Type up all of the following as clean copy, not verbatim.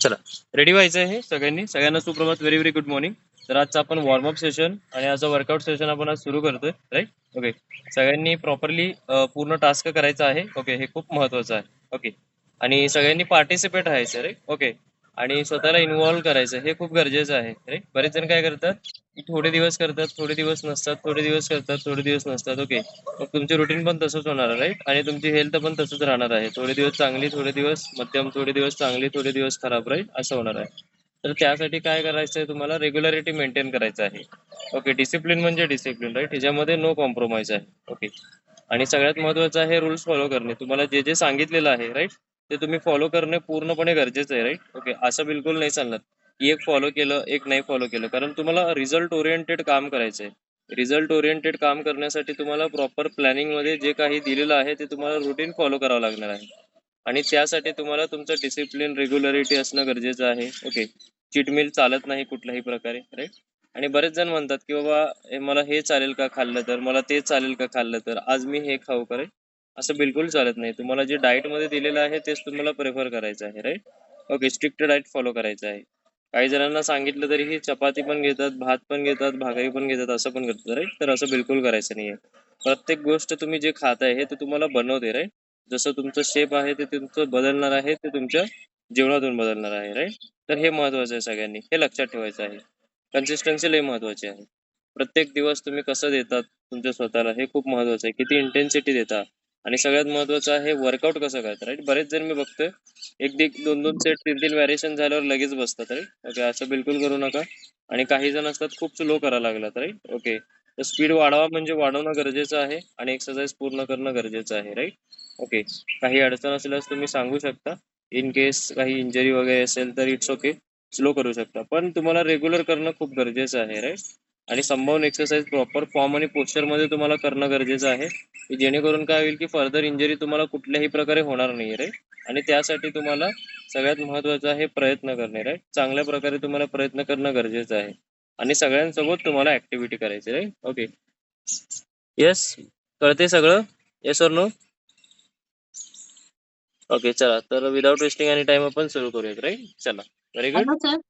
चला, रेडी व्हायचं आहे सगळ्यांनी. सगळ्यांना सुप्रभात, व्हेरी व्हेरी गुड मॉर्निंग. तर आजचा आपण वॉर्मअप सेशन आणि आजचा वर्कआउट सेशन आपण आज सुरू करतोय, राईट? ओके. सगळ्यांनी प्रॉपरली पूर्ण टास्क करायचा आहे. ओके, हे खूप महत्वाचं आहे. ओके. आणि सगळ्यांनी पार्टिसिपेट व्हायचं, राईट? ओके. आणि स्वतःला इन्व्हॉल्व करायचं, हे खूप गरजेचं आहे, राईट? बरेच जण काय करतात की थोडे दिवस करतात, थोडे दिवस नसतात, थोडे दिवस करतात, थोडे दिवस नसतात. ओके. मग तुमचे रुटीन पण तसंच होणार आहे, राईट? आणि तुमची हेल्थ पण तसंच राहणार आहे. थोडे दिवस चांगली, थोडे दिवस मध्यम, थोडे दिवस चांगली, थोडे दिवस खराब, राईट? असं होणार आहे. तर त्यासाठी काय करायचं आहे, तुम्हाला रेग्युलरिटी मेंटेन करायचं आहे. ओके. डिसिप्लिन म्हणजे डिसिप्लिन, राईट? ह्याच्यामध्ये नो कॉम्प्रोमाइज आहे. ओके. आणि सगळ्यात महत्वाचं आहे रूल्स फॉलो करणे. तुम्हाला जे जे सांगितलेलं आहे, राईट, ते तुम्ही फॉलो करणे पूर्णपणे गरजेचं आहे, राईट? ओके. असं बिलकुल नाही चालणार की एक फॉलो केलं, एक नाही फॉलो केलं. कारण तुम्हाला रिझल्ट ओरिएंटेड काम करायचं आहे. रिझल्ट ओरिएंटेड काम करण्यासाठी तुम्हाला प्रॉपर प्लॅनिंग मध्ये जे काही दिलेलं आहे ते तुम्हाला रुटीन फॉलो करावं लागणार आहे. आणि त्यासाठी तुम्हाला तुमचं डिसिप्लिन, रेग्युलरिटी असणं गरजेचं आहे. ओके. चीट मील चालत नाही कुठल्याही प्रकारे, राईट? आणि बरेच जण म्हणतात की बाबा मला हे चालेल का खाल्लं तर, मला ते चालेल का खाल्लं तर, आज मी हे खाऊ करे. असं बिलकुल चालत नाही. तुम्हाला जे डाएट मध्ये दिलेलं आहे तेच तुम्हाला प्रेफर करायचं आहे, right? Okay. Strict diet follow करायचं आहे. काही जणांना सांगितलं तरीही चपाती पण घेतात, भात पण घेतात, भाकरी पण घेतात, असं पण करतात, राईट? तर असं बिलकुल करायचं नाहीये. प्रत्येक गोष्ट तुम्ही जे खाताय हे ते तुम्हाला बनवते, राईट? जसं तुमचं शेप आहे ते तुमचं बदलणार आहे, ते तुमच्या जेवणातून बदलणार आहे, राईट? तर हे महत्वाचं आहे. सगळ्यांनी हे लक्षात ठेवायचं आहे. कन्सिस्टन्सी लय महत्वाची आहे. प्रत्येक दिवस तुम्ही कसं देतात तुमच्या स्वतःला हे खूप महत्वाचं आहे. किती इंटेन्सिटी देता आणि सगळ्यात महत्वाचं आहे वर्कआउट कसं करता, राईट? बरेच जण मी बघतोय एक दोन दोन सेट, तीन तीन व्हॅरिएशन झाल्यावर लगेच बसतात, राईट? ओके. असं बिलकुल करू नका. आणि काही जण असतात खूप स्लो करायला लागलात, राईट? ओके. तर स्पीड वाढवा म्हणजे वाढवणं गरजेचं आहे आणि एक्सरसाइज पूर्ण करणं गरजेचं आहे, राईट? ओके. काही अडचण असल्यास तुम्ही सांगू शकता. इन केस काही इंजरी वगैरे असेल तर इट्स ओके, स्लो करू शकता. पण तुम्हाला रेग्युलर करणं खूप गरजेचं आहे, राईट? आणि संभावून एक्सरसाइज प्रॉपर फॉर्म आणि पोश्चरमध्ये तुम्हाला करणं गरजेचं आहे, की जेणेकरून काय होईल की फर्दर इंजरी तुम्हाला कुठल्याही प्रकारे होणार नाही, राईट? आणि त्यासाठी तुम्हाला सगळ्यात महत्वाचं आहे प्रयत्न करणे, राईट? चांगल्या प्रकारे तुम्हाला प्रयत्न करणं गरजेचं आहे. आणि सगळ्यांसोबत तुम्हाला ऍक्टिव्हिटी करायची, राईट? ओके. येस, कळते सगळं? येस और नो? ओके. चला, तर विदाउट वेस्टिंग एनी टाइम आपण सुरू करूयात, राईट? चला, very good. Hello sir.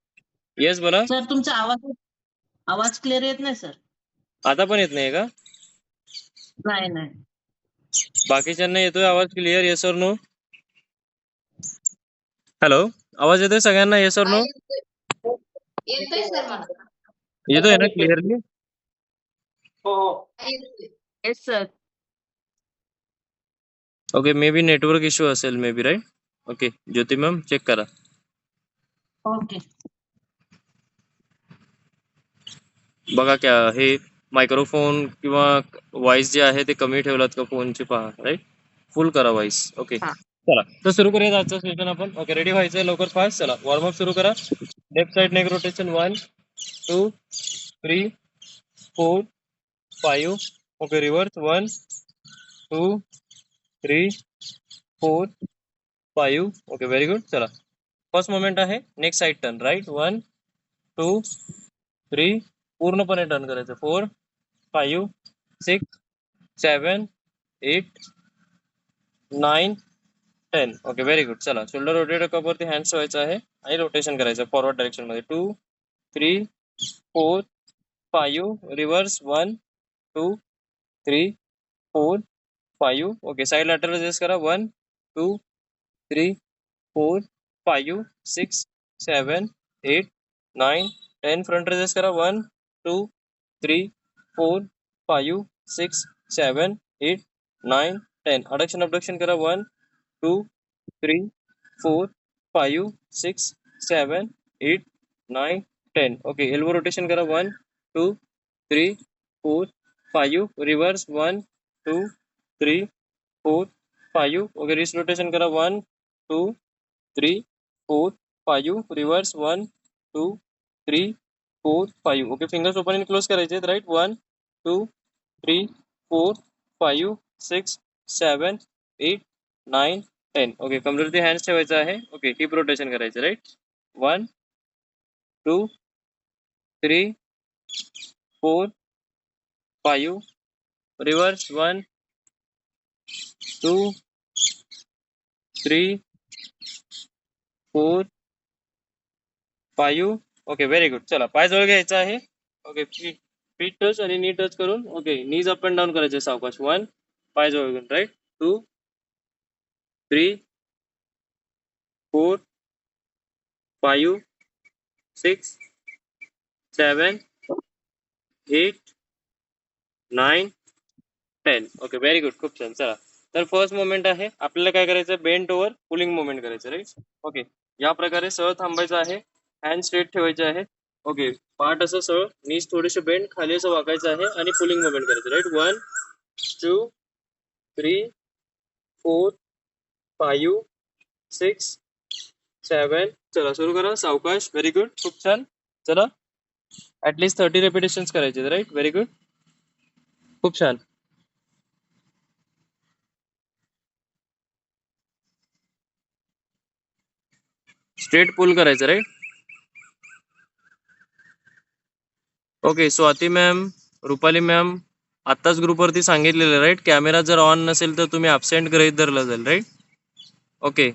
Yes, बोला. सर तुमचा आवाज आवाज क्लिअर येत नाही सर. आता पण येत नाही का? नाही नाही. बाकीच्यांना येतोय आवाज क्लिअर? येस और नो? हॅलो, आवाज येतोय सगळ्यांना? येस और नो? येतोय सर मला. येतोय ना क्लिअरली? हो हो. Yes sir. Okay. Maybe network issue असेल, maybe, right? Okay. Jyoti ma'am check करा. ओके. बघा क्या हे मायक्रोफोन किंवा व्हॉइस जे आहे ते कमी ठेवलात का फोनचे, पहा, राईट? फुल करा व्हॉइस. ओके. हा. चला, तर सुरू करूयात आजचं सेशन आपण. ओके. रेडी व्हायचंय लवकर, फास्ट. चला, वॉर्मअप सुरू करा. Left side neck rotation 1 2 3 4 5. Okay. Reverse 1 2 3 4 5. Okay. Very good. चला, फर्स्ट मोमेंट आहे नेक्स्ट साइड टर्न, राईट? 1 2 3. पूर्णपणे टर्न करायचं. 4 5 6 7 8 9 10. ओके. Very good. चला, शोल्डर रोटेट कपवरती हँड्स ठेवायचं आहे आणि रोटेशन करायचं फॉरवर्ड डायरेक्शन मध्ये. 2 3 4 5. Reverse 1 2 3 4 5. Okay. Side lateral adjust करा. 1 2 3 4 5 6 7 8 9 10. फ्रंट ऍडजस्ट करा. 1 2 3 4 5 6 7 8 9 10. अडक्शन अबडक्शन करा. 1 2 3 4 5 6 7 8 9 10. ओके. एल्बो रोटेशन करा. 1 2 3 4 5. रिव्हर्स 1 2 3 4 5. ओके. रिस्ट रोटेशन करा. 1 2 3 4 5. रिव्हर्स 1 2 3 4 5. ओके. फिंगर्स ओपन आणि क्लोज करायचे, राईट? 1 2 3 4 5 6 7 8 9 10. ओके. कमरेवरती हँड्स ठेवायचं आहे. ओके. हिप रोटेशन करायचं, right? 1 2 3 4 5. Reverse 1 2 3 4 5. Okay very good. चला पाय जवळ घ्यायचा आहे. ओके फीट टच आणि नी टच करून okay knees up and down करायचे सावकाश. 1 पाय जवळ घेऊन राईट. 2 3 4 5 6 7 8 9 10. Okay very good. खूप छान. चला तर फर्स्ट मोमेंट आहे आपल्याला काय करायचं बेंट ओव्हर पुलिंग मोमेंट करायचं राईट. ओके या प्रकारे सरळ थांबायचं आहे. हँड स्ट्रेट ठेवायचे आहे. ओके पाठ असं सरळ नीज थोडेसे बेंड खाली असं वाकायचं आहे आणि पुलिंग मोमेंट करायचं राईट. 1 2 3 4 5 6 7. चला सुरू करा सावकाश. Very good. खूप छान. चला ऍटलीस्ट 30 रेपिटेशन्स करायचे राईट. Very good. खूप छान. स्ट्रेट पुल करायचं right. Okay Swati ma'am, Rupali ma'am आत्ताच ग्रुपवरती सांगितलेलं राईट. कॅमेरा जर ऑन नसेल तर तुम्ही अब्सेंट गृहीत धरलं जाईल राईट. ओके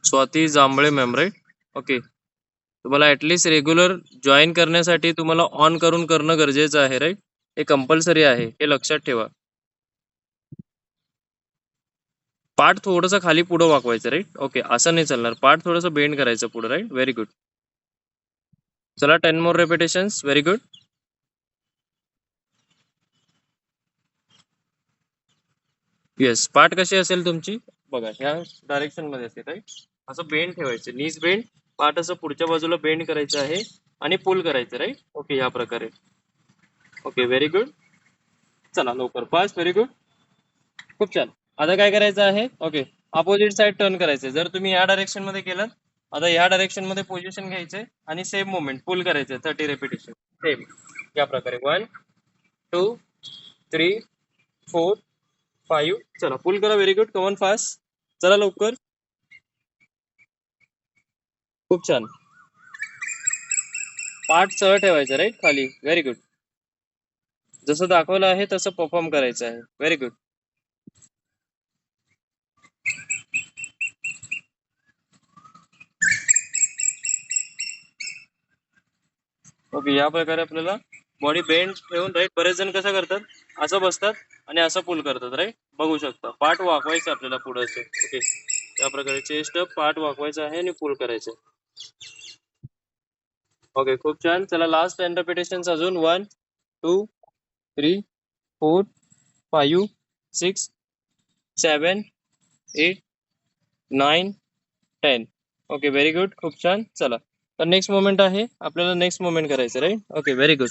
स्वाती जांभळे मॅम राईट. ओके तुम्हाला ऍटलीस्ट रेग्युलर जॉईन करण्यासाठी तुम्हाला ऑन करून करणं गरजेचं आहे राईट. हे कंपल्सरी आहे हे लक्षात ठेवा. पाठ थोडंसं खाली पुढं वाकवायचं राईट. ओके असं नाही चालणार. पाठ थोडंसं बेंड करायचं पुढे राईट. Very good. चला 10 मोर रेपिटेशन्स. Very good. येस पाठ कशी असेल तुमची बघा ह्या डायरेक्शन मध्ये असेल राईट. असं बेंड ठेवायचं नीज बेंड. पाठ असं पुढच्या बाजूला बेंड करायचं आहे आणि पुल करायचं राईट. ओके या प्रकारे. Okay very good. चला लवकर फास्ट. Very good. खूप छान. आता काय करायचं आहे ओके अपोजिट साइड टर्न करायचं. जर तुम्ही या डायरेक्शन मध्ये केलं आता या डायरेक्शन मध्ये पोझिशन घ्यायचंय आणि सेम मोमेंट पुल करायचंय 30 रेपिटेशन सेम या प्रकारे. 1 2 3 4 5. चला पुल करा. Very good. Come on fast. चला लवकर. खूप छान. पाठ सरळ ठेवायचं राईट खाली. Very good. जसं दाखवलं आहे तसं परफॉर्म करायचं आहे. Very good. ओके या प्रकारे आपल्याला बॉडी बेंड ठेवून राईट. बरेच जण कसं करतात असं बसतात आणि असं पुल करतात राईट. बघू शकता पाठ वाकवायचं आपल्याला पुढे असं. ओके या प्रकारे चेस्ट अप पाठ वाकवायचं आहे आणि पुल करायचं. ओके खूप छान. चला लास्ट 10 रेपिटेशन्स अजून. 1 2 3 4 5 6 7 8 9 10. Okay very good. खूप छान. चला तर नेक्स्ट मोमेंट आहे आपल्याला नेक्स्ट मोमेंट करायचं right. Okay very good.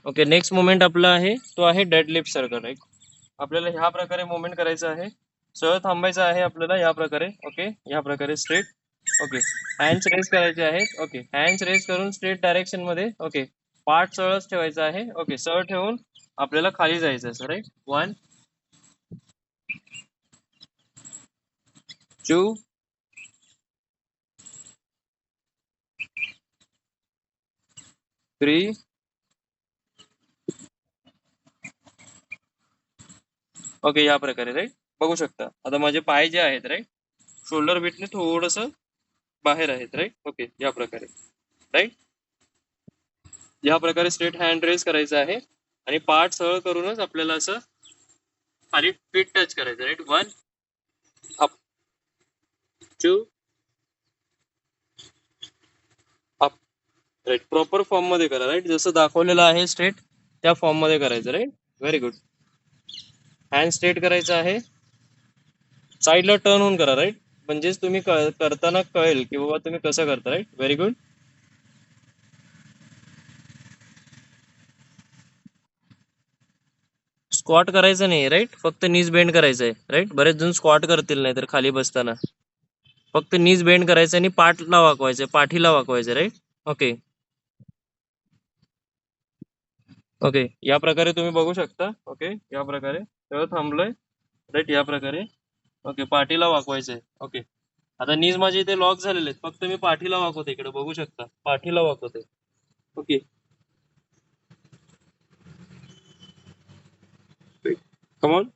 Okay next moment आपला आहे तो आहे डेड लिफ्ट सर्कल राईट. आपल्याला ह्या प्रकारे मोमेंट करायचं आहे. सरळ थांबायचं आहे आपल्याला या प्रकारे. ओके या प्रकारे स्ट्रेट. ओके हँड्स रेस करायचे आहेत. ओके हँड्स रेस करून स्ट्रेट डायरेक्शन मध्ये. ओके पाठ सरळच ठेवायचा आहे. ओके सरळ ठेवून आपल्याला खाली जायचं आहे राईट. 1 2 3 ओके या प्रकारे राईट. बघू शकता आता माझे पाय जे आहेत राईट शोल्डर बीटने थोडस बाहेर आहेत राईट. ओके या प्रकारे राईट. या प्रकारे स्ट्रेट हँड रेस करायचं आहे आणि पाठ सरळ करूनच आपल्याला असं खाली फीट टच करायचं right. 1 up 2 up right. Proper form मध्ये करा राईट. जसं दाखवलेलं आहे स्ट्रेट त्या फॉर्म मध्ये करायचं right. Very good. Hand straight करायचं आहे. साईडला टर्न होऊन करा राईट. म्हणजेच तुम्ही करताना कळेल की बाबा तुम्ही कसं करता राईट. Very good. स्क्वॉट करायचं नाही राईट. फक्त नीज बेंड करायचं आहे राईट. बरेच जण स्क्वॉट करतील नाही तर खाली बसताना. फक्त नीज बेंड करायचं आणि पाठला वाकवायचं पाठीला वाकवायचं राईट. ओके ओके या प्रकारे तुम्ही बघू शकता. ओके या प्रकारे तेव्हा थांबलोय राईट. या प्रकारे ओके पाठीला वाकवायचंय. ओके आता नीज माझे इथे लॉक झालेले आहेत. फक्त मी पाठीला वाकवते. इकडे बघू शकता पाठीला वाकवते. Okay come on.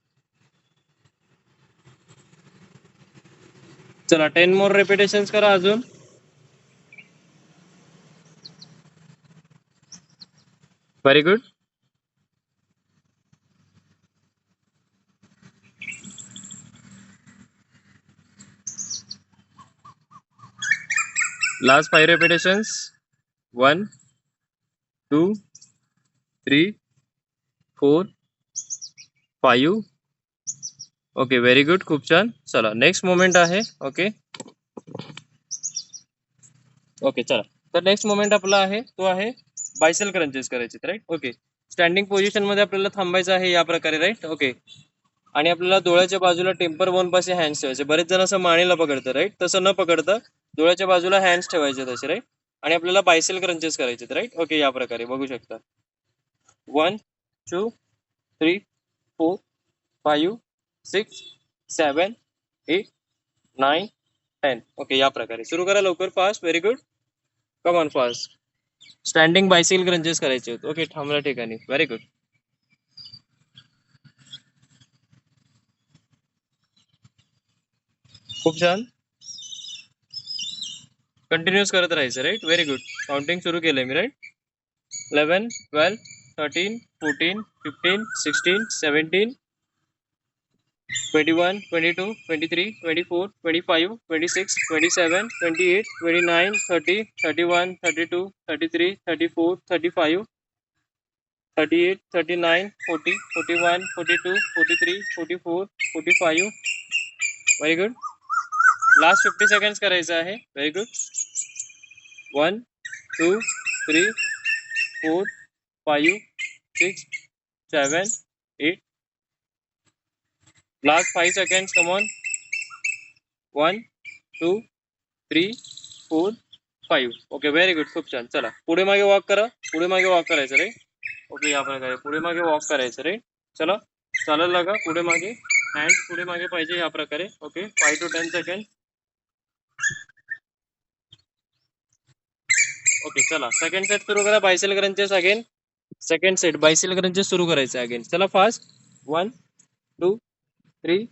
चला 10 मोर रेपिटेशन्स करा अजून. Very good. Last 5 रेपिटेशन्स. 1 2 3 4 5. Okay very good. खूप छान. चला नेक्स्ट मोमेंट आहे. ओके ओके चला. तर नेक्स्ट मोमेंट आपला आहे तो आहे बायसेल क्रंचेस करायचे राईट. ओके स्टँडिंग पोझिशन मध्ये आपल्याला थांबायचं आहे या प्रकारे राईट. ओके आणि आपल्याला डोळ्याच्या बाजूला टेम्पर बोन पाशी हँड्स ठेवायचे. बरेच जण असं मानेला पकडतं राईट. तसं न पकडता डोळ्याच्या बाजूला हँड्स ठेवायचे तसे राईट. आणि आपल्याला बायसेल क्रंचेस करायचे राईट. ओके या प्रकारे बघू शकता. 1 2 3 4 5 6 7 8 9 10. ओके या प्रकारे सुरू करा लवकर. Fast. Very good. Come on fast. Standing bicycle crunches करायचे होते. ओके थांबल्या ठिकाणी. Very good. खूप छान. कंटिन्यूस करत राहायचं राईट. Very good. काउंटिंग सुरू केलंय मी right. 11 12 13 14 15 16 17 21 22 23 24 25 26 27 28 29 30 31 32 33 34 35 38 39 40 41 42 43 44 45. Very good. Last 50 seconds करायचं आहे. Very good. 1 2 3 4 5 6 7 8. Last 5 seconds. Come on. 1 2 3 4 5. Okay very good. खूप छान. चला पुढे मागे वॉक करा. पुढे मागे वॉक करायचं रे. ओके या प्रकारे पुढे मागे वॉक करायचं रे. चला चालायला लागा. पुढे मागे हँड पुढे मागे पाहिजे या प्रकारे. Okay 5 to 10 second. ओके चला सेकंड सेट सुरू करा. Bicycle crunches again. Second set bicycle crunches सुरू करायचं अगेन. चला fast. 1 2 3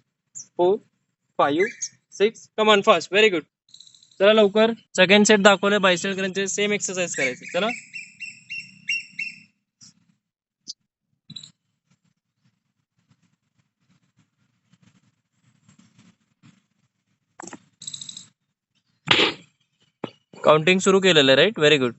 4 5 6. Come on fast. Very good. चला लवकर. सेकंड सेट दाखवले बायसेल क्रंचेस. सेम एक्सरसाइज करायचे. चला काउंटिंग सुरू केलेलं आहे राईट. Very good.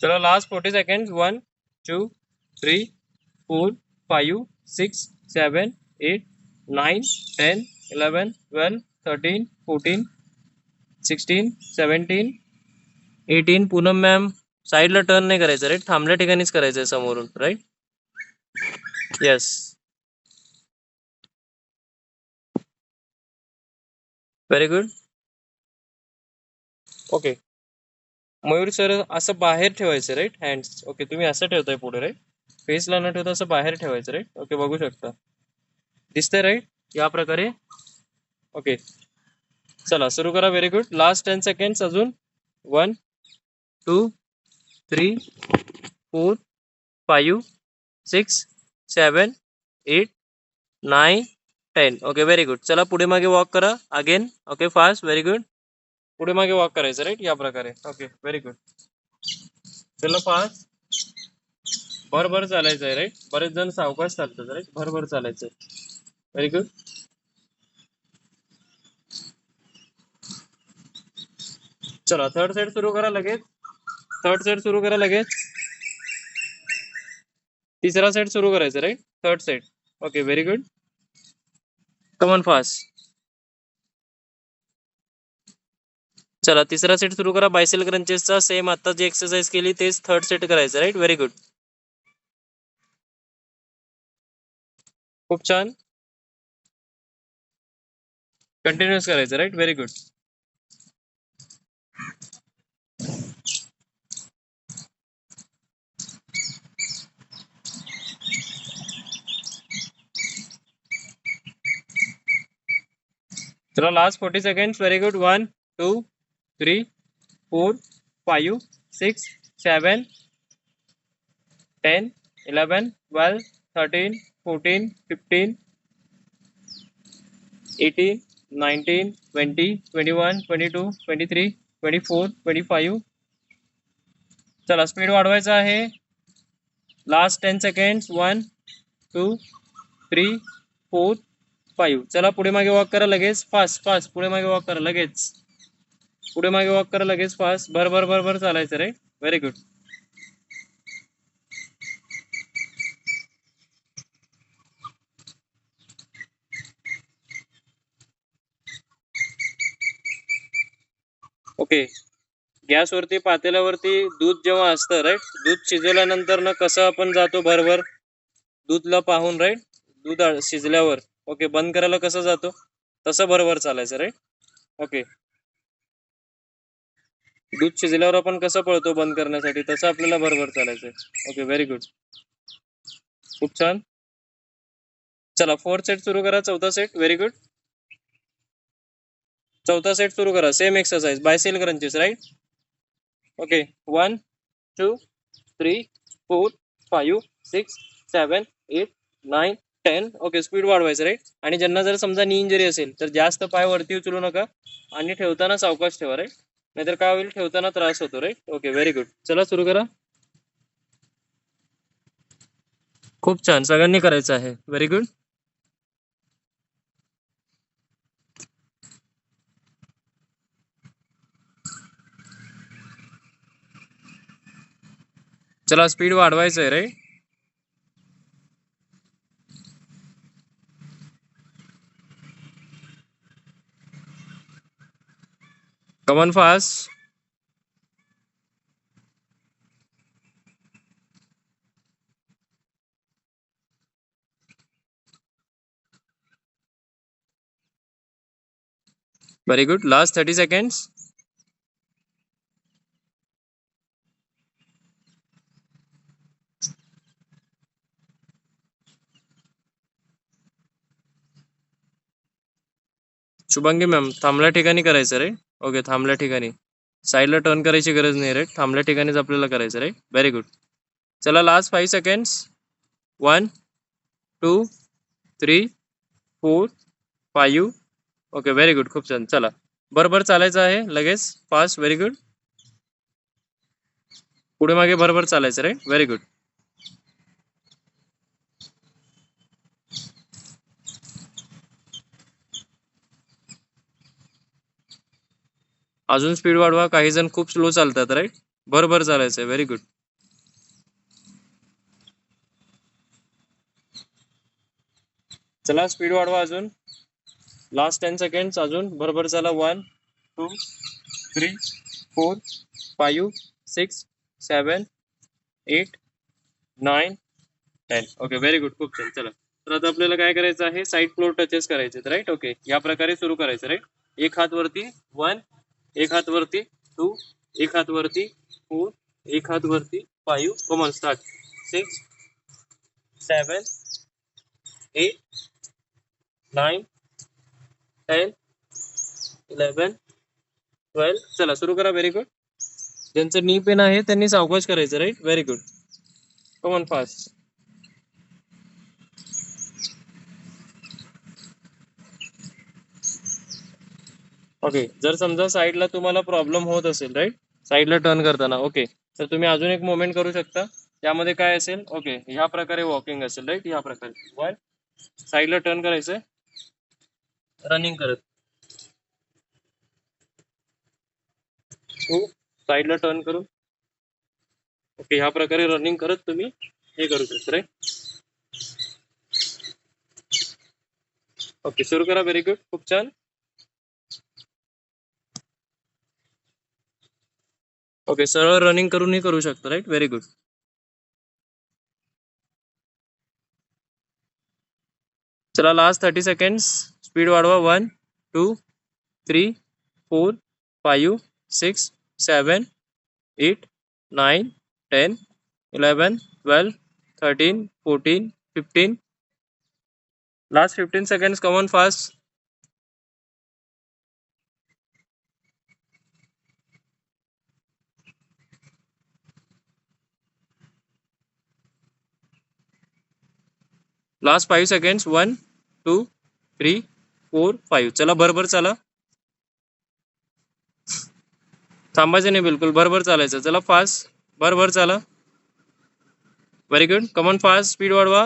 चलो लास्ट 40 seconds. 1 2 3 4 5 6 7 8 9 10 11 12 13 14 16 17 18. पूनम मॅम साईडला टर्न नाही करायचं राईट. थांबल्या ठिकाणीच करायचंय समोरून right. Yes very good. Okay Mayur sir असं बाहेर ठेवायचं राईट हँड्स. ओके तुम्ही असं ठेवताय पुढे राईट. फेसला न ठेवता असं बाहेर ठेवायचं राईट. ओके बघू शकता. दिसतंय राईट या प्रकारे. ओके चला सुरू करा. Very good. लास्ट 10 seconds अजून. 1 2 3 4 5 6 7 8 9 10. Okay very good. चला पुढे मागे वॉक करा again. Okay fast. Very good. पुढे मागे वॉक करायचं राईट या प्रकारे. Okay very good. चला फास्ट. भरभर चालायचं आहे राईट. बरेच जण सावकाश चालतात राईट. भरभर चालायचं आहे. Very good. चला थर्ड सेट सुरू करा लगेच. थर्ड सेट सुरू करा लगेच. तिसरा सेट सुरू करायचा right. Third set. Okay very good. Come on fast. चला तिसरा सेट सुरू करा बायसेल क्रंचेसचा. सेम आता जी एक्सरसाइज केली तेच थर्ड सेट करायचं राईट. Very good. खूप छान. कंटिन्युअस करायचं राईट. Very good. चला लास्ट 40 सेकंड्स. Very good. 1 2 3 4 5 6 7 10 11 12 13 14 15 18 19 20 21 22 23 24 25. चला स्पीड वाढवायचा आहे. Last 10 seconds. 1 2 3 4 5. चला पुढे मागे वॉक करा लगेच. फास्ट फास्ट पुढे मागे वॉक करा लगेच. पुढे मागे वॉक करा लगेच फास्ट. भर चालायचं रे. Very good. ओके. गॅसवरती पातेल्यावरती दूध जेव्हा असतं राईट, दूध शिजवल्यानंतर ना कसं आपण जातो भरभर दूधला पाहून राईट, दूध शिजल्यावर ओके बंद करायला कसं जातो तसं भरभर चालायचं राईट. ओके. दूध शिजल्यावर आपण कसं पळतो बंद करण्यासाठी तसं आपल्याला भरभर चालायचंय. Okay very good. खूप छान. चला 4th सेट सुरू करा. 4था सेट. Very good. 4था सेट सुरू करा. Same exercise bicycle crunches right. Okay 1 2 3 4 5 6 7 8 9 10. Okay speed वाढवायचं राईट. आणि ज्यांना जर समजा नी इंजरी असेल तर जास्त पाय वरती उचलू नका आणि ठेवताना सावकाश ठेवा राईट, नाहीतर काय होईल ठेवताना त्रास होतो राईट. Okay very good. चला सुरू करा. खूप छान. सगळ्यांनी करायचं आहे. Very good. चला स्पीड वाढवायचं आहे right. Come on fast. Very good. Last 30 seconds. Shubhangi ma'am थांबल्या ठिकाणी करायचं राईट. ओके थांबल्या ठिकाणी, साईडला टर्न करायची गरज नाही राईट, थांबल्या ठिकाणीच आपल्याला करायचं राईट. Very good. चला last 5 seconds. 1 2 3 4 5. Okay very good. खूप छान. चला बरोबर चालायचं आहे लगेच फास्ट. Very good. पुढे मागे बरोबर चालायचं राईट. Very good. अजून स्पीड वाढवा. काही जण खूप स्लो चालतात राईट. बरोबर चालायचंय. Very good. चला स्पीड वाढवा अजून. Last 10 seconds. अजून बरोबर चला. 1 2 3 4 5 6 7 8 9 10. Okay very good. खूप छान. चला तर आता आपल्याला काय करायचं आहे, साईड फ्लोर टचेस करायचे राईट. ओके या प्रकारे सुरू करायचं राईट. एक हात वरती 1, एक हात वरती 2, एक हात वरती 4, एक हात वरती 5. Come on start. 6 7 8 9 10 11 12. चला सुरू करा. Very good. ज्यांचं नी पेन आहे त्यांनी सावकाश करायचं right. Very good. Come on fast. Okay जर समजा साईडला तुम्हाला प्रॉब्लेम होत असेल राईट, साईडला टर्न करताना ओके, तर तुम्ही अजून एक मुवमेंट करू शकता. त्यामध्ये काय असेल ओके ह्या प्रकारे वॉकिंग असेल राईट. ह्या प्रकारे 1 साईडला टर्न करायचंय रनिंग करत, 2 साईडला टर्न करून ओके ह्या प्रकारे रनिंग करत तुम्ही हे करू शकता राईट. ओके सुरू करा. Very good. खूप छान. ओके सरळ रनिंग करूनही करू शकता राईट. Very good. चला लास्ट 30 सेकंड्स. स्पीड वाढवा. 1 2 3 4 5 6 7 8 9 10 11 12 13 14 15. Last 15 seconds. Come on fast. Last 5 seconds 1 2 3 4 5 चला बरोबर चाला थांबायचं नाही बिलकुल बरोबर चालायचं चला फास्ट बरोबर चाला very good come on fast speed वाढवा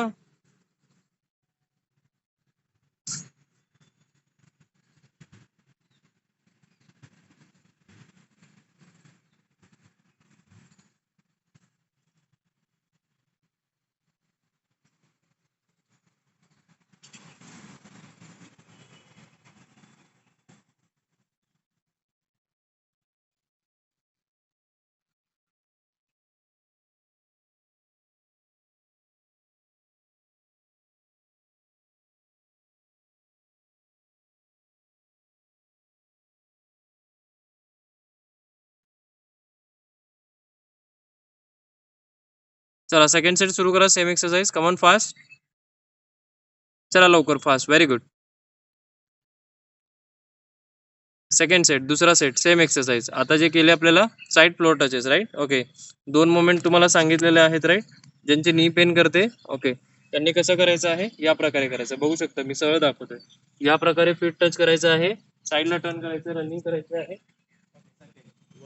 चला सेकंड सेट सुरू करा सेम एक्सरसाइज कमॉन फास्ट चला लवकर fast very good second set दुसरा सेट सेम एक्सरसाइज आता जे केले आपल्याला side floor touches right okay 2 moment तुम्हाला सांगितलेले आहेत राईट ज्यांचे नी पेन करते ओके त्यांनी कसं करायचं आहे या प्रकारे करायचं बघू शकता मी सरळ दाखवतोय या प्रकारे फीट टच करायचं आहे साइडला टर्न करायचं रनिंग करायचं आहे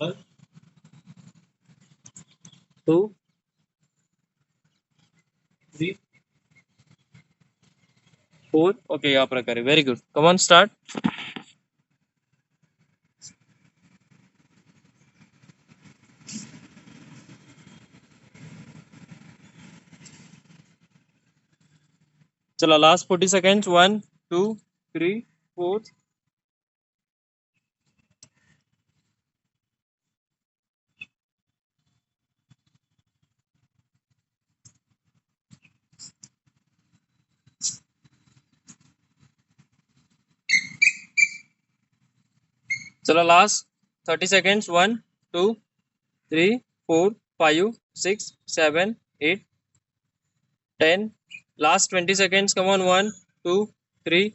1 2 3 4 ओके या प्रकारे व्हेरी गुड कमॉन स्टार्ट चला लास्ट 40 सेकंड्स 1 2 3 4 चला last 30 seconds 1 2 3 4 5 6 7 8 10 last 20 seconds come on 1 2 3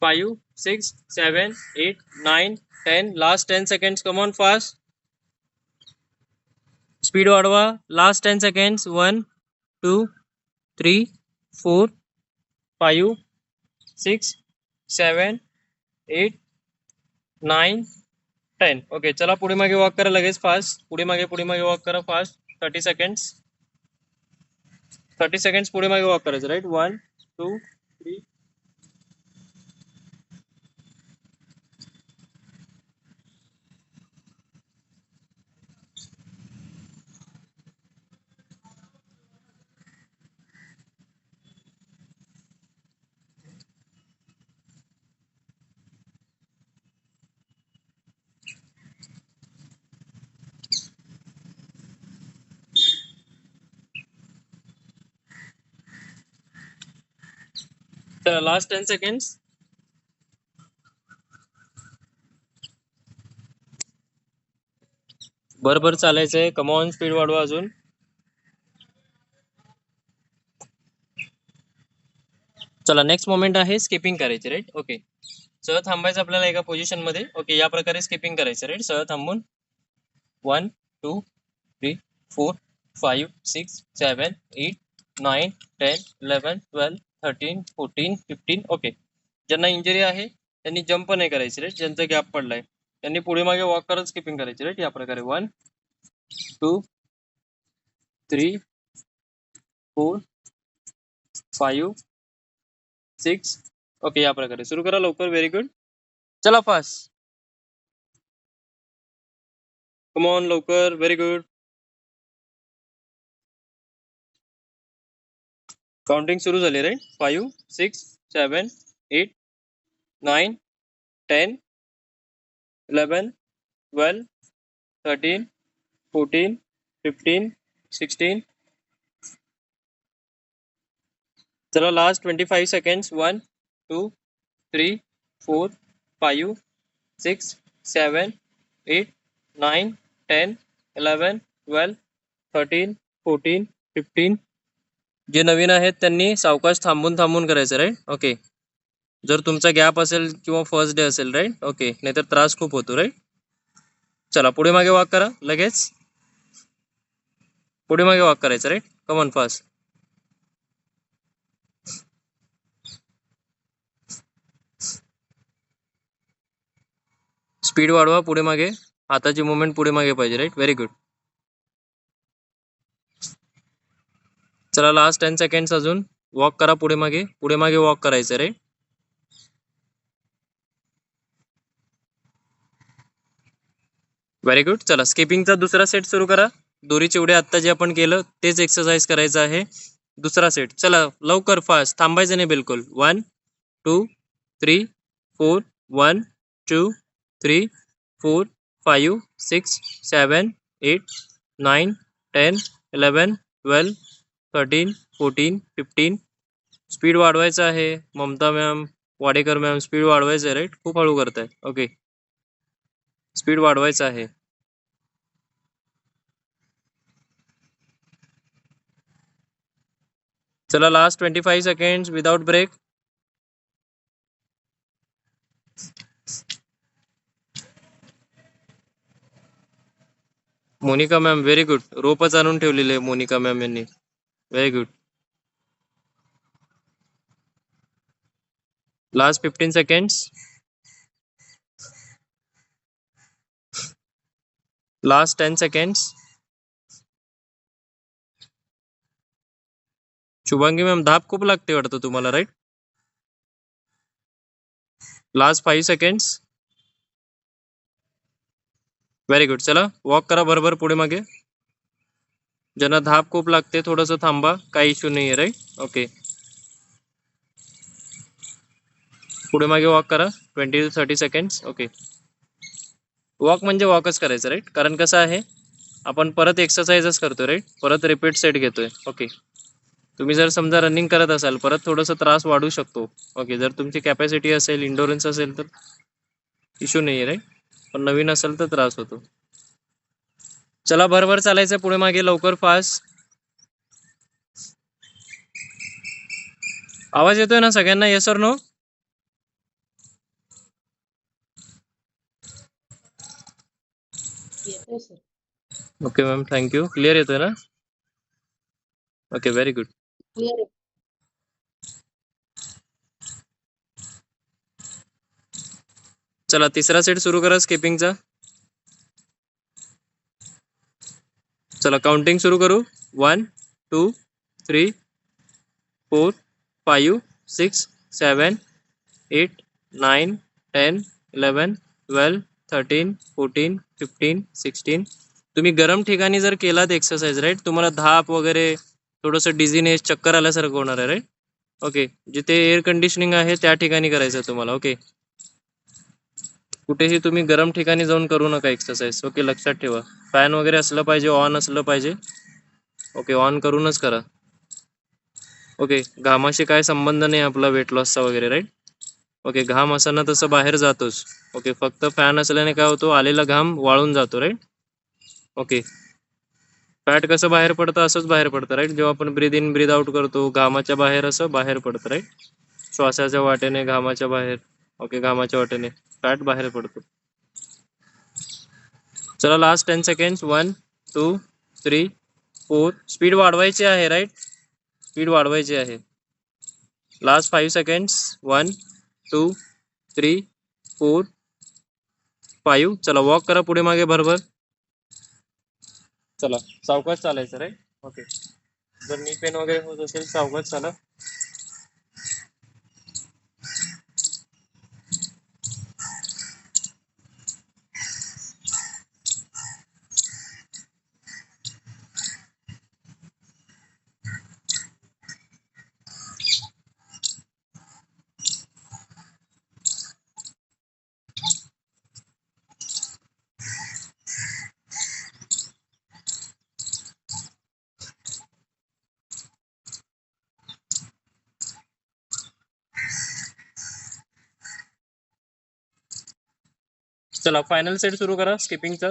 5 6 7 8 9 10 last 10 seconds come on fast speed वाढवा last 10 seconds 1 2 3 4 5 6 7 8 9 10 ओके चला पुढे मागे वॉक करा लगेच फास्ट पुढे मागे वॉक करा फास्ट 30 seconds 30 seconds पुढे मागे वॉक करायचं राईट 1 2 3 चला लास्ट 10 seconds बरोबर चालायचंय कमॉन स्पीड वाढवा अजून चला नेक्स्ट मोमेंट आहे स्किपिंग करायची राईट ओके सहज थांबायचं आपल्याला एका पोझिशन मध्ये ओके या प्रकारे स्किपिंग करायचं राईट सहज थांबून 1 2 3 4 5 6 7 8 9 10 11 12 13 14 15 ओके ज्यांना इंजरी आहे त्यांनी जंप नाही करायची राईट ज्यांचा गॅप पडलाय त्यांनी पुढे मागे वॉक करत स्किपिंग करायची राईट या प्रकारे 1 2 3 4 5 6 ओके या प्रकारे सुरू करा लवकर व्हेरी गुड चला फास्ट कमॉन लवकर व्हेरी गुड काउंटिंग सुरू झाली राईट 5 6 7 8 9 10 11 12 13 14 15 16 चलो लास्ट 25 seconds 1 2 3 4 5 6 7 8 9 10 11 12 13 14 15 जे नवीन आहेत त्यांनी सावकाश थांबून करायचं राईट ओके जर तुमचा गॅप असेल किंवा फर्स्ट डे असेल राईट ओके नाहीतर त्रास खूप होतो राईट चला पुढे मागे वॉक करा लगेच पुढे मागे वॉक करायचं right come on fast speed वाढवा, पुढे मागे, हाताची मुवमेंट पुढे मागे पाहिजे, राईट. Very good. चला लास्ट 10 सेकंड्स अजून. वॉक करा पुढे मागे वॉक करायचं, राईट. Very good. चला स्किपिंगचा दुसरा सेट सुरू करा. दोरीचे उड्या आत्ता जे आपण केलं तेच एक्सरसाइज करायचं आहे. दुसरा सेट. चला लवकर, फास्ट, थांबायचं नाही बिलकुल. 1 2 3 4 1 2 3 4 5 6 7 8 9 10 11 12 13 14 15. स्पीड वाढवायचं आहे. Mamta ma'am, Wadekar ma'am, speed वाढवायचं आहे, राईट. खूप हळू करताय. ओके, स्पीड वाढवायचं आहे. चला last 25 seconds without break. Monika ma'am, very good. रोपच आणून ठेवलेले आहे मोनिका मॅम यांनी. Very good. Last 15 seconds. Last 10 seconds. Shubhangi ma'am, धाप खूप लागते वाटतं तुम्हाला, right. Last 5 seconds. Very good. चला वॉक करा बरोबर पुढे मागे. ज्यांना धाप खूप लागते थोडंसं थांबा, काही इश्यू नाही आहे, राईट. ओके, पुढे मागे वॉक करा 20 to 30 सेकंड्स. ओके, वॉक म्हणजे वॉकच करायचं, राईट. कारण कसं आहे, आपण परत एक्सरसाइजच करतोय, राईट. परत रिपीट सेट घेतोय. ओके, तुम्ही जर समजा रनिंग करत असाल परत थोडंसं त्रास वाढू शकतो. ओके, जर तुमची कॅपॅसिटी असेल, इंडोरन्स असेल तर इश्यू नाही आहे, राईट. पण नवीन असेल तर त्रास होतो. चला भरभर चालायचं पुढे मागे, लवकर, फास्ट. आवाज येतोय ना सगळ्यांना? येस और नो? येतोय sir. Okay ma'am, thank you. Clear येतोय ना? Okay, very good. क्लिअर. चला तिसरा सेट सुरू करा स्किपिंगचा. चला काउंटिंग सुरू करू. 1 2 3 4 5 6 7 8 9 10 11 12 13 14 15 16. तुम्ही गरम ठिकाणी जर केलात एक्सरसाइज, राईट, तुम्हाला धाप वगैरे, थोडंसं डिझीनेस, चक्कर आल्यासारखं होणार आहे, राईट. ओके, जिथे एअर कंडिशनिंग आहे त्या ठिकाणी करायचं तुम्हाला. ओके, कुठेही तुम्ही गरम ठिकाणी जाऊन करू नका एक्सरसाइज. ओके, लक्षात ठेवा. फॅन वगैरे असलं पाहिजे, ऑन असलं पाहिजे. ओके, ऑन करूनच करा. ओके, घामाशी काय संबंध नाही आपला वेट लॉसचा वगैरे, राईट. ओके, घाम असताना तसं बाहेर जातोच. ओके, फक्त फॅन असल्याने काय होतो, आलेला घाम वाळून जातो, राईट. ओके, फॅट कसं बाहेर पडतं असंच बाहेर पडतं, राईट. जेव्हा आपण ब्रीद इन ब्रीद आउट करतो घामाच्या बाहेर असं बाहेर पडतं, राईट. श्वासाच्या वाटेने घामाच्या बाहेर. ओके, घामाच्या वाटेने फॅट बाहेर पडतो. चला लास्ट 10 सेकंड्स. 1 2 3 4. स्पीड वाढवायची आहे, राईट. स्पीड वाढवायची आहे. Last 5 seconds. 1 2 3 4 5. चला वॉक करा पुढे मागे भरभर. चला सावकाश चालायचं, राईट. ओके, जर नी पेन वगैरे होत असेल सावकाश चाला. चला फायनल सेट सुरू करा स्किपिंगचा.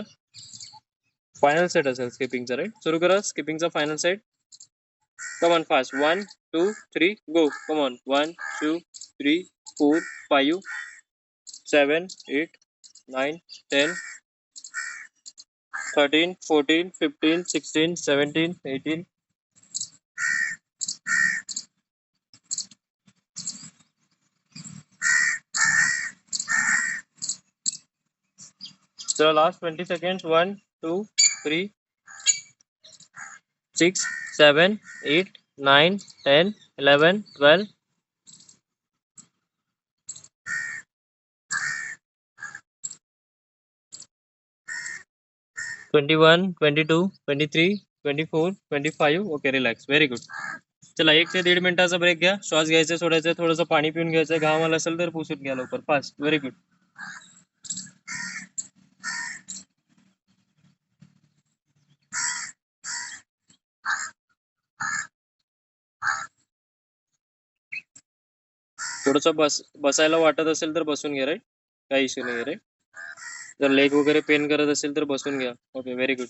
फायनल सेट असेल स्किपिंगचा, राईट. सुरू करा स्किपिंगचा final set. Come on fast. 1 2 3 go. Come on. 1 2 3 4 5 7 8 9 10 13 14 15 16 17 18. चला last 20 seconds 1 2 3 6 7 8 9 10 11 12 21 22 23 24 25 okay relax very good चला 1 ते 1.5 मिनिटाचा ब्रेक घ्या श्वास घ्यायचा सोडायचा थोडंसं पाणी पिऊन घ्यायचं घाम आला असेल तर पुसून घ्या लवकर फास्ट व्हेरी गुड थोडंसं बसायला वाटत असेल तर बसून घ्या राईट काही इश्यू नाही राईट जर लेग वगैरे पेन करत असेल तर बसून घ्या ओके व्हेरी गुड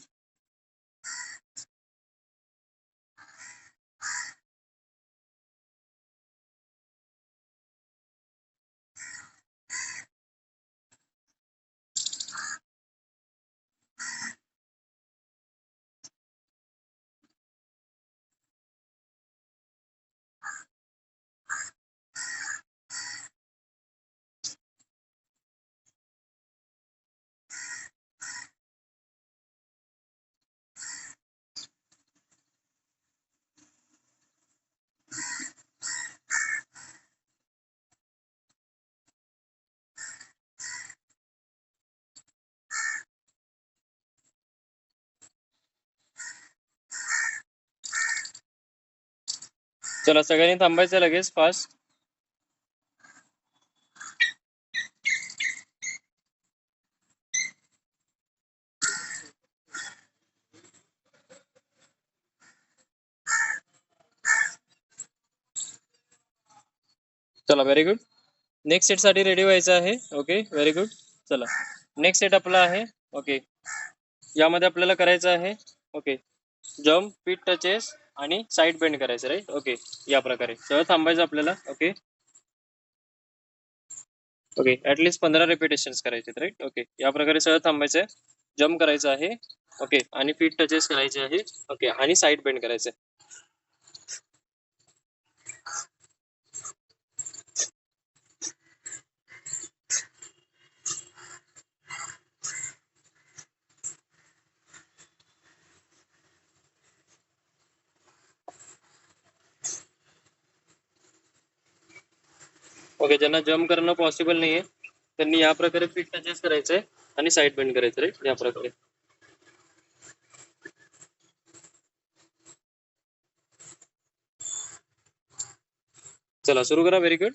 चला सगळ्यांनी थांबायचं लगेच फास्ट चला व्हेरी गुड नेक्स्ट सेट साठी रेडी व्हायचं आहे ओके व्हेरी गुड चला नेक्स्ट सेट आपला आहे ओके यामध्ये आपल्याला करायचं आहे ओके जम्प फीट टचेस आणि साईड बेंड करायचं राईट ओके या प्रकारे सगळं थांबायचं आपल्याला ओके ओके ऍटलीस्ट 15 रिपिटेशन्स करायचे राईट ओके या प्रकारे सगळं थांबायचं आहे जम्प करायचं आहे ओके आणि फीट टचेस करायचे आहे ओके आणि साईड बेंड करायचं ओके ज्यांना जम्प करणं पॉसिबल नाहीये त्यांनी या प्रकारे फीट टचेस करायचंय आणि साईड बेंड करायचं राईट या प्रकारे चला सुरू करा व्हेरी गुड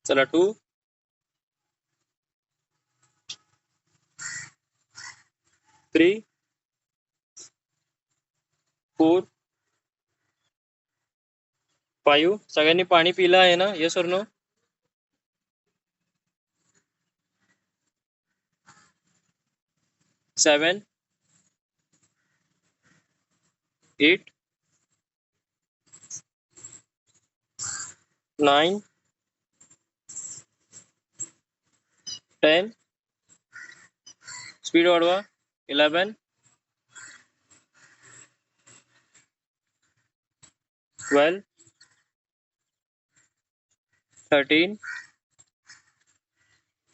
चला 2 3 4 5 सगळ्यांनी पाणी पिलं आहे ना येस और नो 7 8 9 10 स्पीड वाढवा 11 12 13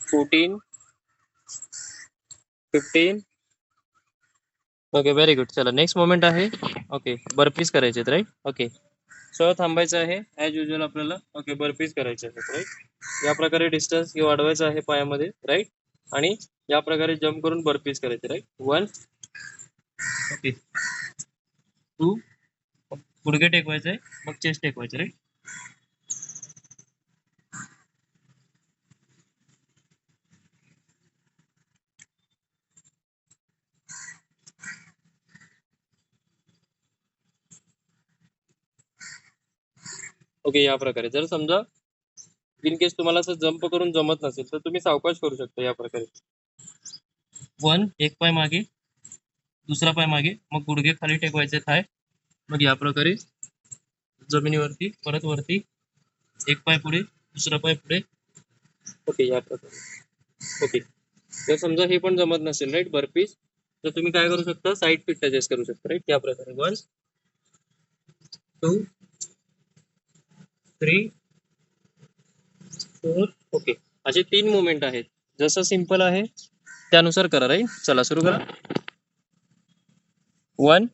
14 15 ओके व्हेरी गुड चला नेक्स्ट मोमेंट आहे ओके बर्पीज करायचे राईट ओके सगळं थांबायचं आहे ॲज युजल आपल्याला ओके बर्पीज करायचे आहेत राईट या प्रकारे डिस्टन्स वाढवायचं आहे पायामध्ये राईट आणि या प्रकारे जम्प करून बर्पीज करायचे राईट 1 ओके 2 गुडघे टेकवायचे मग चेस्ट टेकवायचे राईट ओके या प्रकारे जर समजा इन केस तुम्हाला असं जम्प करून जमत नसेल तर तुम्ही सावकाश करू शकता या प्रकारे 1 एक पाय मागे दुसरा पाय मागे मग गुडघे खाली टेकवायचे थाय मग या प्रकारे जमिनीवरती परत वरती एक पाय पुढे दुसरा पाय पुढे ओके या प्रकारे ओके जर समजा हे पण जमत नसेल राईट बर्पीज तर तुम्ही काय करू शकता साईड फिट टचेस करू शकता राईट या प्रकारे 1 2 3 4. ओके, असे 3 मुवमेंट आहेत. जसं सिंपल आहे त्यानुसार करा. राईट, चला सुरू करा. 1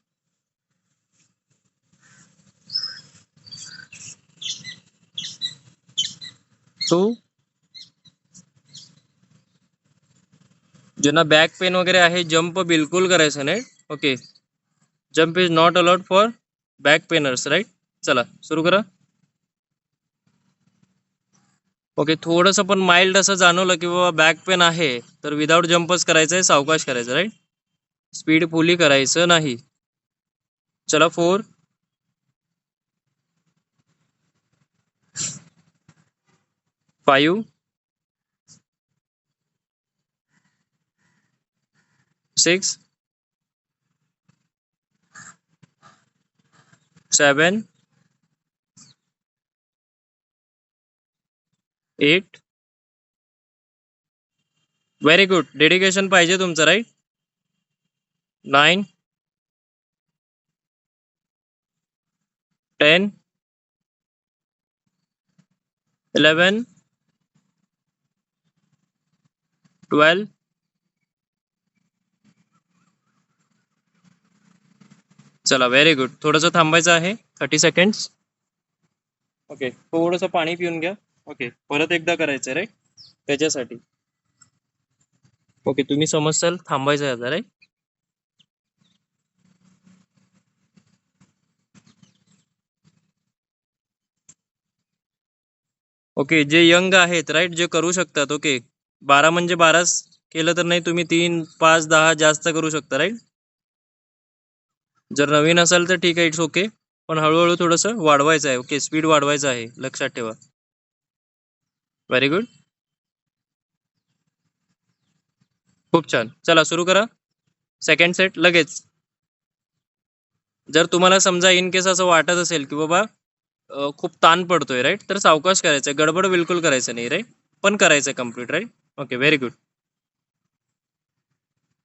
2. ज्यांना बॅक पेन वगैरे आहे जंप बिलकुल करायचं नाही. Okay, jump is not allowed for back painers. Right, चला सुरू करा. ओके, थोडंसं पण माइल्ड असं जाणवलं की बाबा बॅक पेन आहे तर विदाऊट जंपच करायचं आहे, सावकाश करायचं. राईट, स्पीड फुली करायचं नाही. चला 4 5 6 7 8. व्हेरी गुड, डेडिकेशन पाहिजे तुमचं. राईट, 9 10 11 12. चला व्हेरी गुड. थोडंसं थांबायचं आहे 30 सेकंड्स. ओके, थोडंसं पाणी पिऊन घ्या. ओके, परत एकदा करायचं. राईट, त्याच्यासाठी. ओके, तुम्ही समजसाल, थांबायचं आहे आता. राईट, ओके, जे यंग आहेत राईट, जे करू शकतात. ओके, 12 म्हणजे 12 केलं तर नाही, तुम्ही 3 5 10 जास्त करू शकता. राईट, जर नवीन असाल तर ठीक आहे, इट्स ओके, पण हळूहळू थोडंसं वाढवायचं आहे. ओके, स्पीड वाढवायचं आहे, लक्षात ठेवा. व्हेरी गुड, खूप छान. चला सुरू करा. सेकंड सेट लगेच. जर तुम्हाला समजा इन केस असं वाटत असेल की बाबा खूप ताण पडतोय, राईट, तर सावकाश करायचं, गडबड बिलकुल करायचं नाही. राईट, पण करायचं complete. Right, okay, very good.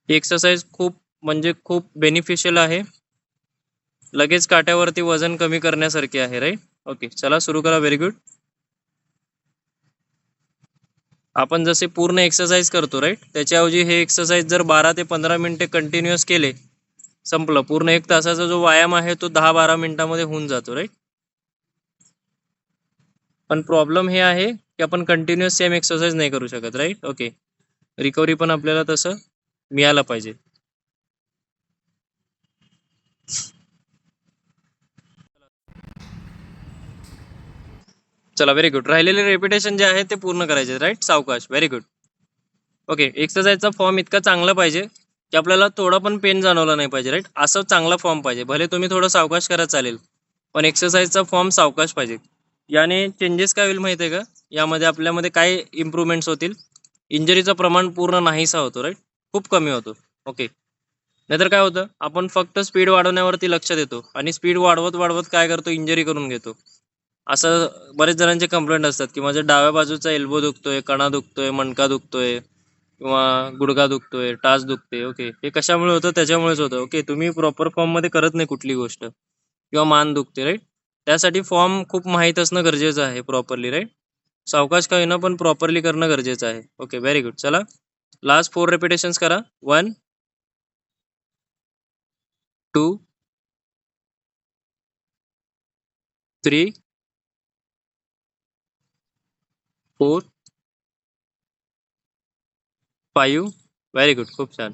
ही एक्सरसाइज खूप म्हणजे खूप बेनिफिशियल आहे. लगेच काट्यावरती वजन कमी करण्यासारखी आहे. राईट, ओके, चला सुरू करा. Very good. आपण जसे पूर्ण एक्सरसाइज करतो राईट, त्याच्याऐवजी हे एक्सरसाइज जर 12 ते 15 मिनिटे कंटिन्युअस केले, संपलं. पूर्ण 1 तासाचा जो व्यायाम आहे तो 10-12 मिनिटांमध्ये होऊन जातो. राईट, पण प्रॉब्लेम हे आहे की आपण कंटिन्युअस सेम एक्सरसाइज नाही करू शकत. राईट, ओके, रिकव्हरी पण आपल्याला तसं मिळायला पाहिजे. चला व्हेरी गुड. राहिलेले रेपिटेशन जे आहे ते पूर्ण करायचे. राईट, सावकाश. Very good. ओके, एक्सरसाइजचा फॉर्म इतका चांगला पाहिजे की आपल्याला थोडा पण पेन जाणवला नाही पाहिजे. राईट, असं चांगला फॉर्म पाहिजे. भले तुम्ही थोडं सावकाश करा चालेल, पण एक्सरसाइजचा फॉर्म सावकाश पाहिजे. याने चेंजेस काय होईल माहिती आहे का, यामध्ये आपल्यामध्ये काय इम्प्रूव्हमेंट्स होतील. इंजरीचं प्रमाण पूर्ण नाहीसा होतो. राईट, खूप कमी होतो. ओके, नाहीतर काय होतं, आपण फक्त स्पीड वाढवण्यावरती लक्ष देतो आणि स्पीड वाढवत वाढवत काय करतो, इंजरी करून घेतो. असं बरेच जणांचे कंप्लेंट असतात की माझ्या डाव्या बाजूचा एल्बो दुखतोय, कणा दुखतोय, मणका दुखतोय किंवा गुडघा दुखतोय, टाच दुखते. ओके, हे कशामुळे होतं, त्याच्यामुळेच होतं. ओके, तुम्ही प्रॉपर फॉर्म मध्ये करत नाही कुठली गोष्ट, किंवा मान दुखते. राईट, त्यासाठी फॉर्म खूप माहीत असणं गरजेचं आहे प्रॉपरली. राईट, सावकाश का होईना पण प्रॉपरली करणं गरजेचं आहे. Okay, very good. चला लास्ट 4 रेपिटेशन्स करा. 1 2 3 4 5. व्हेरी गुड, खूप छान.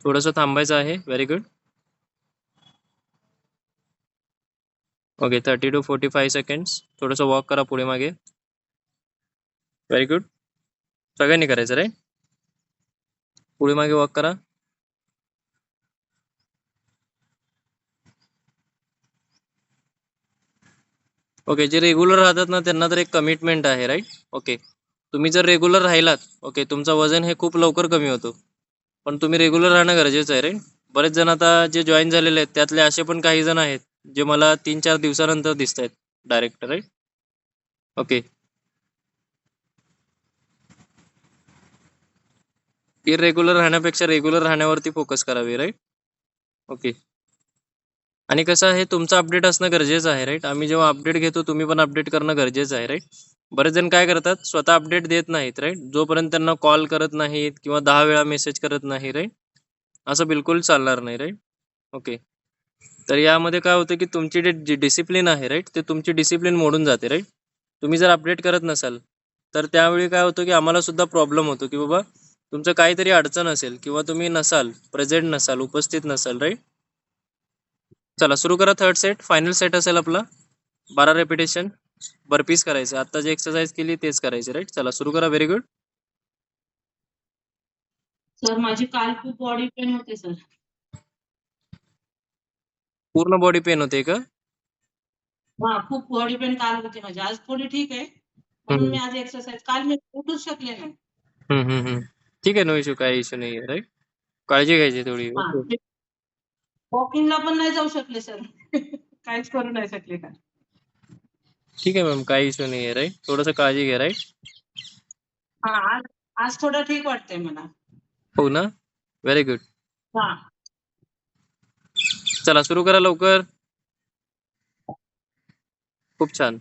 थोडंसं थांबायचं आहे. Very good. Okay, 30 to 45 seconds. थोडंसं वॉक करा पुढे मागे. व्हेरी गुड, सगळ्यांनी करायचं. राईट, पुढे मागे वॉक करा. ओके, जे रेग्युलर राहतात ना त्यांना तर एक कमिटमेंट आहे. राईट, ओके, तुम्ही जर रेग्युलर राहिलात, ओके, तुमचं वजन हे खूप लवकर कमी होतो, पण तुम्ही रेग्युलर राहणं गरजेचं आहे. राईट, बरेच जण आता जे जॉईन झालेले आहेत त्यातले असे पण काही जण आहेत जे मला 3-4 दिवसानंतर दिसत आहेत डायरेक्ट. राईट, ओके, इरेग्युलर राहण्यापेक्षा रेग्युलर राहण्यावरती फोकस करावे. राईट, ओके, आणि कसं आहे तुमचं अपडेट असणं गरजेचं आहे. राईट, आम्ही जेव्हा अपडेट घेतो तुम्ही पण अपडेट करणं गरजेचं आहे. राईट, बरेच जण काय करतात, स्वतः अपडेट देत नाहीत, राईट? जोपर्यंत त्यांना कॉल करत नाहीत किंवा 10 वेळा मेसेज करत नाही, राईट? असं बिलकुल चालणार नाही, राईट? ओके. तर यामध्ये काय होतं की तुमची जी डिसिप्लिन आहे, राईट, ते तुमची डिसिप्लिन मोडून जाते, राईट? तुम्ही जर अपडेट करत नसाल तर त्यावेळी काय होतं की आम्हाला सुद्धा प्रॉब्लेम होतो की बाबा तुमचं काहीतरी अडचण असेल किंवा तुम्ही नसाल, प्रेझेंट नसाल, उपस्थित नसाल, राईट? चला सुरू करा. थर्ड सेट, फायनल सेट असेल आपला. 12 रेपिटेशन बर्पीज करायचे. आता जी एक्सरसाइज केली तेच करायचे, राईट? चला सुरू करा. Very good. सर माझी काल खूप बॉडी पेन होते सर. पूर्ण बॉडी पेन होते का? हा खूप बॉडी पेन काल होते माझी. आज थोडी ठीक आहे म्हणून मी आज एक्सरसाइज, काल मी उठूच शकले नाही. ठीक आहे, नो इश्यू, काही इश्यू नाही आहे, राईट? काळजी घ्यायची थोडी. हा वॉकिंगला पण नाही जाऊ शकले सर. काहीच करू नाही शकले का. ठीक आहे मॅम, काही इश्यू नाही आहे, राईट? थोडंसं काळजी घ्या, राईट? हा आज आज थोडं ठीक वाटतंय मला. हो ना, व्हेरी गुड. हा चला सुरू करा लवकर. खूप छान.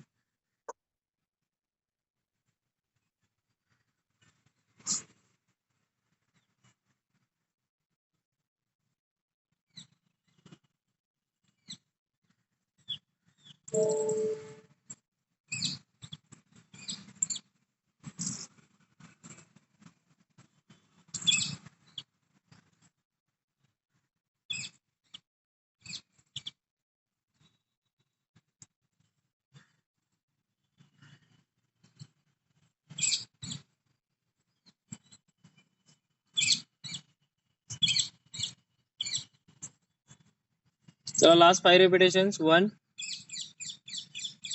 चला लास्ट 5 रेपिटेशन्स. 1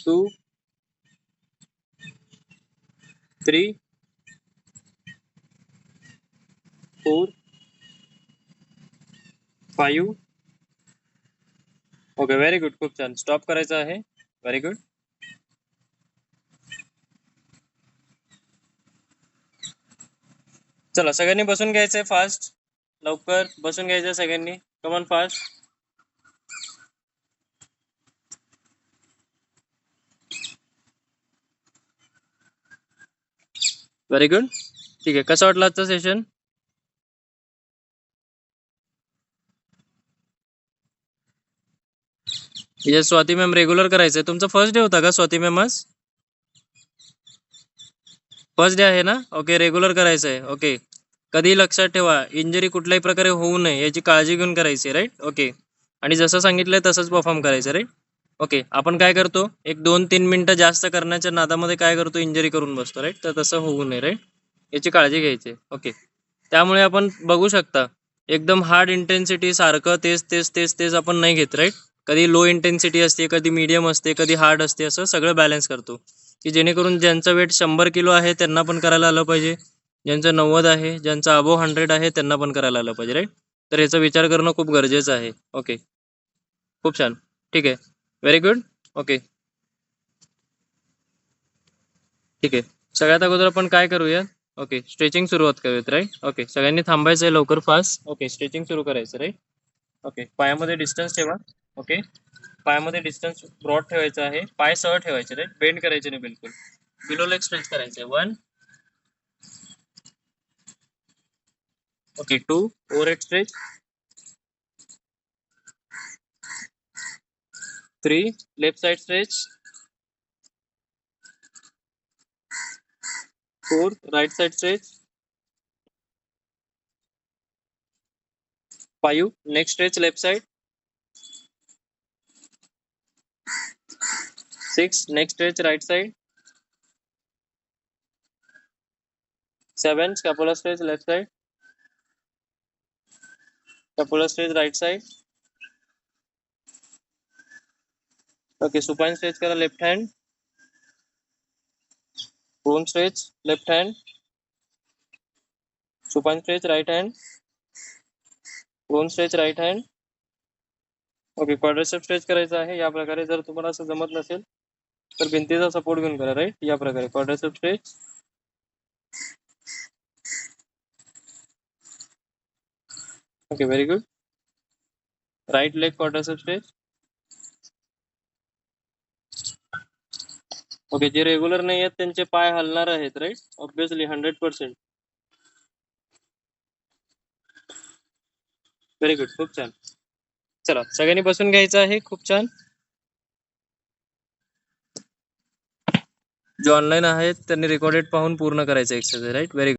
2 3 4 5. Okay, very good. खूप छान. स्टॉप करायचं आहे. Very good. चला सगळ्यांनी बसून घ्यायचंय फास्ट. लवकर बसून घ्यायचंय सगळ्यांनी. Come on fast. Very good. ठीक आहे, कसं वाटलं आजचं session? Yes, Swati ma'am regular करायचंय. तुमचा फर्स्ट डे होता का स्वाती मॅम आज? फर्स्ट डे आहे ना? ओके, रेग्युलर करायचं आहे. ओके, कधी लक्षात ठेवा, इंजरी कुठल्याही प्रकारे होऊ नये याची काळजी घेऊन करायची, राईट? ओके, आणि जसं सांगितलंय तसंच परफॉर्म करायचं, राईट? ओके, आपण काय करतो, एक 2-3 मिनिटं जास्त करण्याच्या नादामध्ये काय करतो, इंजरी करून बसतो, राईट? तर तसं होऊ नये, राईट? याची काळजी घ्यायची. ओके, त्यामुळे आपण बघू शकता एकदम हार्ड इंटेन्सिटी सारखं तेच तेच तेच तेच आपण नाही घेत, राईट? कधी लो इंटेन्सिटी असते, कधी मीडियम असते, कधी हार्ड असते, असं सगळं बॅलन्स करतो की जेणेकरून ज्यांचं वेट 100 किलो आहे त्यांना पण करायला आलं पाहिजे, ज्यांचं 90 आहे, ज्यांचं अबोव 100 आहे त्यांना पण करायला आलं पाहिजे, राईट? तर याचा विचार करणं खूप गरजेचं आहे. ओके, खूप छान. ठीक आहे, व्हेरी गुड. ओके, ठीक आहे. सगळ्यात अगोदर आपण काय करूया, ओके, स्ट्रेचिंग सुरुवात करूयात, राईट? ओके, सगळ्यांनी थांबायचं आहे लवकर फास्ट. ओके, स्ट्रेचिंग सुरू करायचं, राईट? ओके, पायामध्ये डिस्टन्स ठेवा. ओके, पायामध्ये डिस्टन्स ब्रॉड ठेवायचं आहे. पाय सरळ ठेवायचे, राईट? बेंड करायचे नाही बिलकुल. बिलो लेग स्ट्रेच करायचे. 1, okay, 2 overhead stretch, 3 left side stretch, 4 right side stretch, 5 neck stretch left side, 6 neck stretch right side, 7 scapula stretch left side, scapula stretch right side. Okay, supine stretch करा left hand, prone stretch left hand, supine stretch right hand, prone stretch right hand. Okay, quadricep stretch करायचं आहे या प्रकारे. जर तुम्हाला असं जमत नसेल तर भिंतीचा सपोर्ट घेऊन करा, राईट? या प्रकारे quadricep stretch. Okay, very good. Right leg quadricep stretch, okay, जे रेग्युलर नाही आहेत त्यांचे पाय हलणार आहेत, राईट? ऑब्विसली 100%. व्हेरी गुड, खूप छान. चला, सगळ्यांनी बसून घ्यायचं आहे. खूप छान. जे ऑनलाईन आहेत त्यांनी रेकॉर्डेड पाहून पूर्ण करायचं एक्सरसाइज, राईट? व्हेरी